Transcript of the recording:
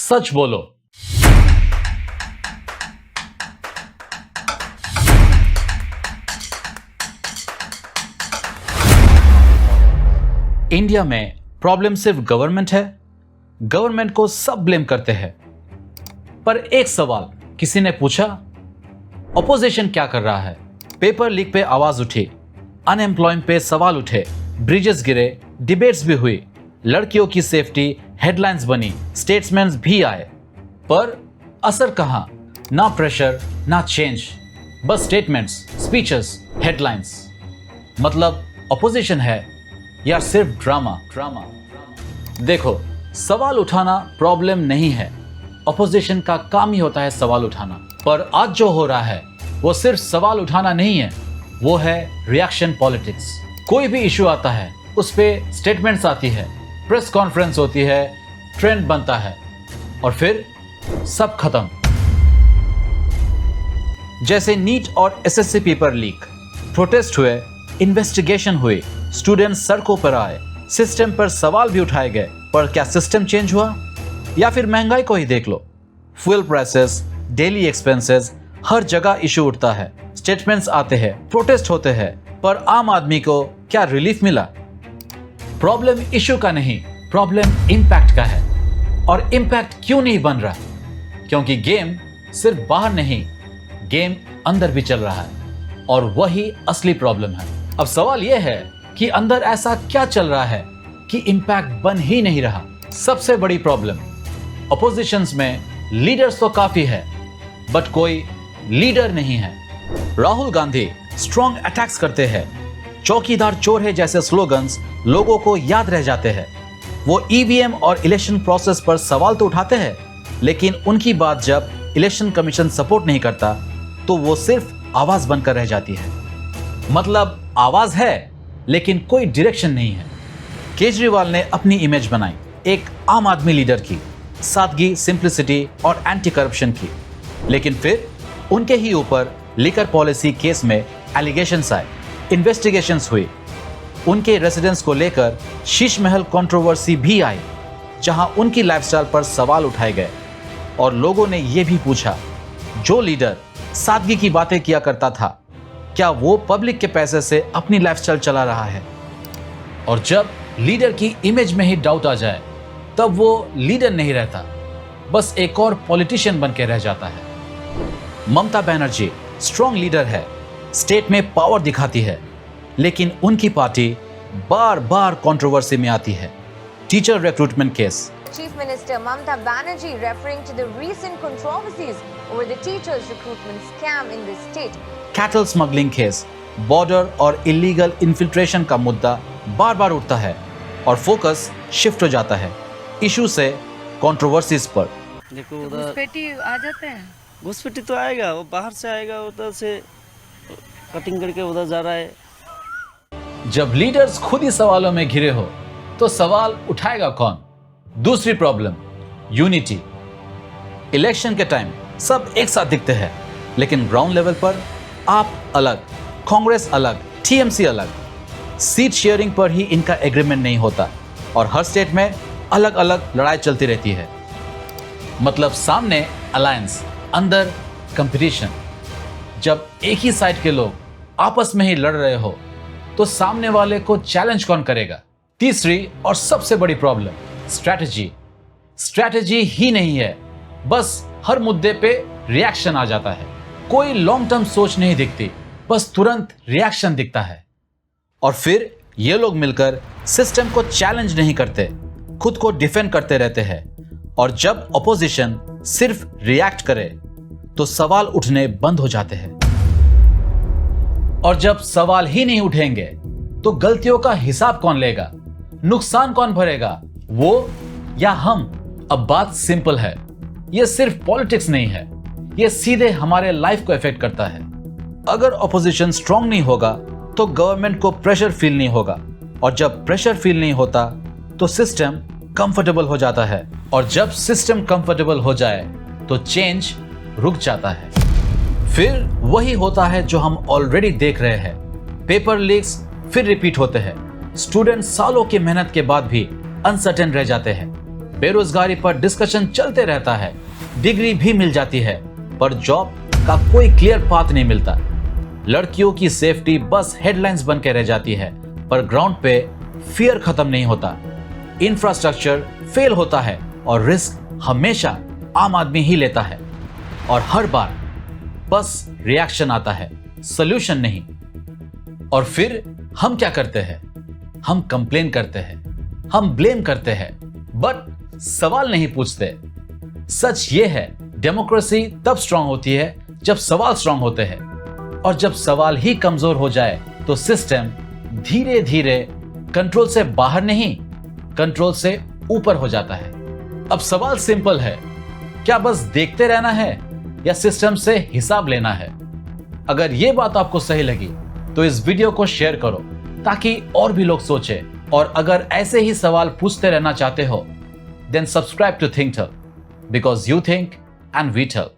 सच बोलो। इंडिया में प्रॉब्लम सिर्फ गवर्नमेंट है, गवर्नमेंट को सब ब्लेम करते हैं। पर एक सवाल किसी ने पूछा, ऑपोजिशन क्या कर रहा है? पेपर लीक पे आवाज उठी, अनएम्प्लॉयमेंट पे सवाल उठे, ब्रिजेस गिरे, डिबेट्स भी हुई, लड़कियों की सेफ्टी हेडलाइंस बनी, स्टेट्समैन भी आए, पर असर कहां? ना प्रेशर ना चेंज, बस स्टेटमेंट्स, स्पीचेस, हेडलाइंस। मतलब ऑपोजिशन है या सिर्फ ड्रामा? देखो, सवाल उठाना प्रॉब्लम नहीं है, ऑपोजिशन का काम ही होता है सवाल उठाना। पर आज जो हो रहा है वो सिर्फ सवाल उठाना नहीं है, वो है रिएक्शन पॉलिटिक्स। कोई भी इशू आता है उस पे स्टेटमेंट्स आती है, प्रेस कॉन्फ्रेंस होती है, ट्रेंड बनता है और फिर सब खत्म। जैसे नीट और एसएससी पेपर लीक, प्रोटेस्ट हुए, इन्वेस्टिगेशन हुई, स्टूडेंट्स सड़कों पर आए, सिस्टम पर सवाल भी उठाए गए, पर क्या सिस्टम चेंज हुआ? या फिर महंगाई को ही देख लो, फ्यूल प्राइसेस, डेली एक्सपेंसेस, हर जगह इशू उठता है, स्टेटमेंट्स आते हैं, प्रोटेस्ट होते हैं, पर आम आदमी को क्या रिलीफ मिला? प्रॉब्लम इशू का नहीं, प्रॉब्लम इम्पैक्ट का है। और इम्पैक्ट क्यों नहीं बन रहा? क्योंकि गेम सिर्फ बाहर नहीं, गेम अंदर भी चल रहा है, और वही असली प्रॉब्लम है। अब सवाल यह है कि अंदर ऐसा क्या चल रहा है कि इम्पैक्ट बन ही नहीं रहा? सबसे बड़ी प्रॉब्लम, ऑपोजिशंस में लीडर्स तो काफी है, बट कोई लीडर नहीं है। राहुल गांधी स्ट्रॉन्ग अटैक्स करते हैं, चौकीदार चोर है जैसे स्लोगन्स लोगों को याद रह जाते हैं। वो ईवीएम और इलेक्शन प्रोसेस पर सवाल तो उठाते हैं, लेकिन उनकी बात जब इलेक्शन कमीशन सपोर्ट नहीं करता तो वो सिर्फ आवाज बनकर रह जाती है। मतलब आवाज है लेकिन कोई डायरेक्शन नहीं है। केजरीवाल ने अपनी इमेज बनाई एक आम आदमी लीडर की, सादगी, सिंप्लिसिटी और एंटी करप्शन की, लेकिन फिर उनके ही ऊपर लिकर पॉलिसी केस में एलिगेशंस आए, इन्वेस्टिगेशंस हुई, उनके रेसिडेंस को लेकर शीश महल कंट्रोवर्सी भी आई, जहां उनकी लाइफस्टाइल पर सवाल उठाए गए और लोगों ने यह भी पूछा, जो लीडर सादगी की बातें किया करता था, क्या वो पब्लिक के पैसे से अपनी लाइफस्टाइल चला रहा है? और जब लीडर की इमेज में ही डाउट आ जाए तब वो लीडर नहीं रहता, बस एक और पॉलिटिशियन बन के रह जाता है। ममता बनर्जी स्ट्रॉन्ग लीडर है, स्टेट में पावर दिखाती है, लेकिन उनकी पार्टी बार बार कंट्रोवर्सी में आती है। Teacher recruitment case, Chief Minister Mamata Banerjee referring to the recent controversies over the teachers recruitment scam in the state. Cattle smuggling case, border और इलीगल इन्फिल्ट्रेशन का मुद्दा बार बार उठता है और फोकस शिफ्ट हो जाता है इशू से कंट्रोवर्सीज पर। देखो उधर घुसपैठी आ जाते हैं, घुसपैठी तो आएगा, वो बाहर से आएगा, उधर से कटिंग करके उधर जा रहा है। जब लीडर्स खुद ही सवालों में घिरे हो तो सवाल उठाएगा कौन? दूसरी प्रॉब्लम, यूनिटी। इलेक्शन के टाइम सब एक साथ दिखते हैं, लेकिन ग्राउंड लेवल पर आप अलग, कांग्रेस अलग, टीएमसी अलग। सीट शेयरिंग पर ही इनका एग्रीमेंट नहीं होता और हर स्टेट में अलग अलग लड़ाई चलती रहती है। मतलब सामने अलायंस, अंदर कंपटीशन। जब एक ही साइड के लोग आपस में ही लड़ रहे हो तो सामने वाले को चैलेंज कौन करेगा? तीसरी और सबसे बड़ी प्रॉब्लम, स्ट्रैटेजी। स्ट्रैटेजी ही नहीं है, बस हर मुद्दे पे रिएक्शन आ जाता है। कोई लॉन्ग टर्म सोच नहीं दिखती, बस तुरंत रिएक्शन दिखता है। और फिर ये लोग मिलकर सिस्टम को चैलेंज नहीं करते, खुद को डिफेंड करते रहते हैं। और जब ऑपोजिशन सिर्फ रिएक्ट करे तो सवाल उठने बंद हो जाते हैं। और जब सवाल ही नहीं उठेंगे तो गलतियों का हिसाब कौन लेगा? नुकसान कौन भरेगा, वो या हम? अब बात सिंपल है, ये सिर्फ पॉलिटिक्स नहीं है, ये सीधे हमारे लाइफ को इफेक्ट करता है। अगर ऑपोजिशन स्ट्रांग नहीं होगा तो गवर्नमेंट को प्रेशर फील नहीं होगा, और जब प्रेशर फील नहीं होता तो सिस्टम कंफर्टेबल हो जाता है, और जब सिस्टम कंफर्टेबल हो जाए तो चेंज रुक जाता है। फिर वही होता है जो हम ऑलरेडी देख रहे हैं, पेपर लीक्स फिर रिपीट होते हैं, स्टूडेंट सालों की मेहनत के बाद भी अनसर्टेन रह जाते हैं, बेरोजगारी पर डिस्कशन चलते रहता है, डिग्री भी मिल जाती है पर जॉब का कोई क्लियर पाथ नहीं मिलता। लड़कियों की सेफ्टी बस हेडलाइंस बन के रह जाती है पर ग्राउंड पे फियर खत्म नहीं होता। इंफ्रास्ट्रक्चर फेल होता है और रिस्क हमेशा आम आदमी ही लेता है और हर बार बस रिएक्शन आता है, सॉल्यूशन नहीं। और फिर हम क्या करते हैं? हम कंप्लेन करते हैं, हम ब्लेम करते हैं, बट सवाल नहीं पूछते। सच ये है, डेमोक्रेसी तब स्ट्रांग होती है जब सवाल स्ट्रांग होते हैं, और जब सवाल ही कमजोर हो जाए तो सिस्टम धीरे धीरे कंट्रोल से बाहर नहीं, कंट्रोल से ऊपर हो जाता है। अब सवाल सिंपल है, क्या बस देखते रहना है या सिस्टम से हिसाब लेना है? अगर ये बात आपको सही लगी तो इस वीडियो को शेयर करो ताकि और भी लोग सोचें, और अगर ऐसे ही सवाल पूछते रहना चाहते हो then subscribe to think tell, because you think and we tell.